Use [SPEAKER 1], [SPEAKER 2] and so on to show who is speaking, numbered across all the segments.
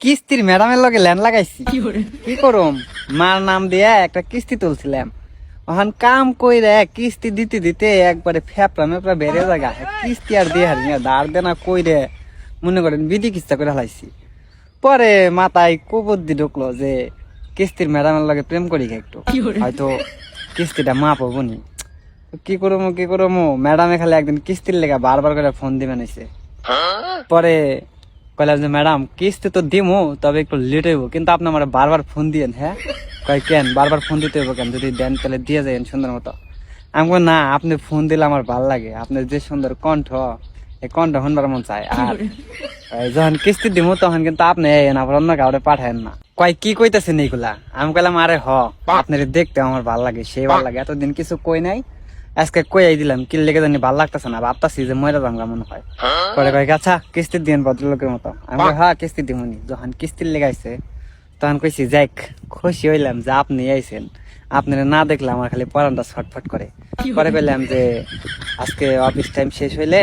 [SPEAKER 1] কিস্তির ম্যাডামের লগে ল্যান্ড লাগাইছি। কি করুম, মার নাম দিয়ে একটা কিস্তি তুলছিলাম। ওখান কাম কইরে কিস্তি দিতে দিতে একবারে ফেপড়া মেপড়া বেড়ে জায়গা কিস্তি আর দিয়ে হারি না, ধার দেনা কইরে মনে করেন বিধি কিস্তা করে হালাইছি। পরে মাথায় কুবুদ্ধি ঢুকলো যে কিস্তির ম্যাডামের লগে প্রেম করি একটু, হয়তো কিস্তিটা মাপ হবো নি। কি করবো ম্যাডামে খালি একদিন কিস্তির লেগে বারবার করে ফোন দিবেন এসে। পরে কইলাম যে ম্যাডাম কিস্তি তো দিমু, তবে একটু লেট হইব, কিন্তু আপনি আমার বারবার ফোন দিয়েন। হ্যাঁ কয় কেন বারবার ফোন দিতে হইব কেন, যদি দেন তাহলে দিয়ে যাবেন সুন্দর মতো। আমি কই না, আপনি ফোন দিলে আমার ভাল লাগে, আপনার যে সুন্দর কণ্ঠ, এই কণ্ঠ শুনবার মন চায়। আর যখন কিস্তি দিমু তখন কিন্তু আপনি আবার অন্য কাউরে পাঠায়েন না। কয় কি কইতেছেন এইগুলা? আমি কইলাম আরে আপনার দেখতে আমার ভাল লাগে, সেই ভাল লাগে, এতদিন কিছু কই নাই, আজকে কই দিলাম, কি লেগে জানি ভাল লাগতেছে না, ভাবতাছি যে ময়রা দাঙ্গা মনে হয়। পরে কয় আচ্ছা কিস্তি দিন ভদ্রলোকের মতো। আমি কই হ্যাঁ কিস্তি দিমুনি। যখন কিস্তির লেগাইছে তখন কইছি যাক, খুশি হইলাম যে আপনি আইছেন, আপনারা না দেখলে আমার খালি পরানটা ছটফট করে। পরে কইলাম যে আজকে অফিস টাইম শেষ হইলে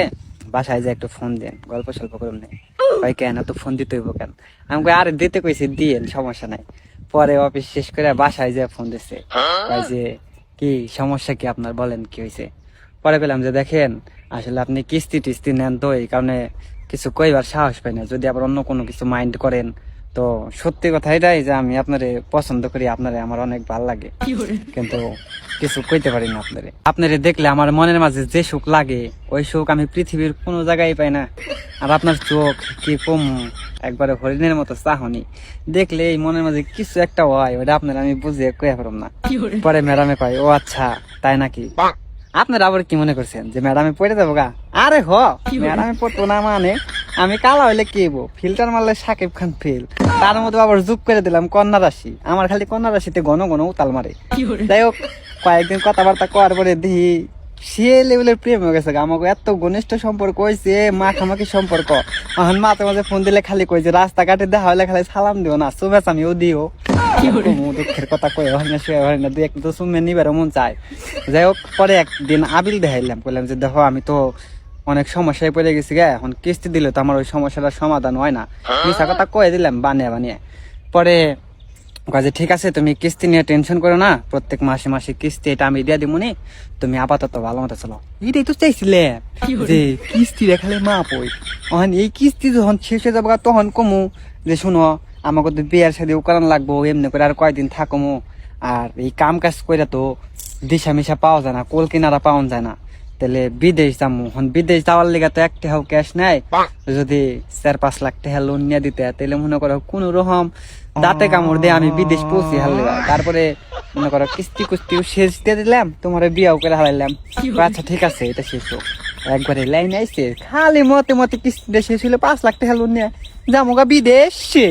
[SPEAKER 1] বাসায় যে একটু ফোন দেন, গল্প সল্প করুন নেই। কয় কেন তো ফোন দিতে হইব কেন? আমি কই আরে দিতে কইছি দিয়েন, সমস্যা নাই। পরে অফিস শেষ করে বাসায় যে ফোন দিছে, কয় যে কি সমস্যা কি আপনার, বলেন কি হয়েছে। পরে পেলাম যে দেখেন আসলে আপনি কিস্তি টিস্তি নেন তো এই কারণে কিছু কইবার সাহস পাই না, যদি আবার অন্য কোনো কিছু মাইন্ড করেন তো সত্যি কথা এটাই যে আমি আপনারে পছন্দ করি, আপনারে আমার অনেক ভালো লাগে, কিন্তু কিছু কইতে পারি না আপনারে। আপনারে দেখলে আমার মনের মাঝে যে সুখ লাগে ওই সুখ আমি পৃথিবীর কোনো জায়গায় পাই না। আর আপনার চোখ কি কম, একবারে হরিণের মতো চাহনি, দেখলে এই মনের মাঝে কিছু একটা হয়, ওটা আপনার আমি বুঝিয়ে কইয়া পারলাম না। পরে ম্যাডামে কয় ও আচ্ছা তাই নাকি, আপনারা আবার কি মনে করছেন যে ম্যাডামে পড়ে যাবো গা? আরে ম্যাডামে পড়তো না মানে আমি কালা হইলে কি হইব, ফিল্টার মারলে সাকিব খান ফেল, তার মধ্যে আবার যোগ করে দিলাম কন্যা রাশি, আমার খালি কন্যা রাশিতে ঘন ঘন উতাল মারে। যাই হোক কয়েকদিন কথাবার্তা করার পরে দেখি সে লেভেলের প্রেম হয়ে গেছে, আমাকে এত ঘনিষ্ঠ সম্পর্ক হয়েছে, মাখামাখি সম্পর্ক। এখন মাঝে মাঝে ফোন দিলে খালি কই যে রাস্তাঘাটে দেখা হলে খালি সালাম দিও না, শুভেচ্ছা আমিও দিও। দুঃখের কথা কই হয় না, শুয়ে হয় না, দুই একটা তো শুনে নিবার মন চায়। যাই হোক পরে একদিন আবিল দেখাইলাম, বললাম যে দেখো আমি তো অনেক সমস্যায় পড়ে গেছি গে, এখন কিস্তি দিলে তো আমার ওই সমস্যাটার সমাধান হয় না, মিশা কথা কয়ে দিলাম বানিয়ে বানিয়ে। পরে কাজে ঠিক আছে তুমি কিস্তি নিয়ে টেনশন করো না, প্রত্যেক মাসে মাসে কিস্তি এটা আমি দিয়ে দিবনি, তুমি আপাতত ভালো মতো চলো। এটাই তো চাইছিলে যে কিস্তি রেখালে মা পই, এখন এই কিস্তি যখন শেষ হয়ে যাবো তখন কমু যে শুনো আমাকে তো বিয়ার সাথে করান লাগবো, এমনি করে আর কয়দিন থাকমু। আর এই কাম কাজ করে তো দিশা মিশা পাওয়া যায় না, কোল কিনারা পাওয়া যায় না, তাহলে বিদেশ যাবো। এখন বিদেশ যাওয়ার লেগে তো এক টাকাও ক্যাশ নাই, যদি 4-5 লাখ টাকা লোন নিয়ে দিতে তাহলে মনে করো কোন রকম দাঁতে কামড় দিয়ে আমি বিদেশ পৌঁছি হারলে। তারপরে মনে করো কিস্তি কুস্তিও শেষ দিয়ে দিলাম, তোমার বিয়াও করে হারাইলাম। আচ্ছা ঠিক আছে এটা শেষ হোক, একবারে লাইন আইছে খালি মতে মতে কিস্তিটা শেষ হইলে 5 লাখ টাকা লোন নিয়ে যাবো গা বিদেশে।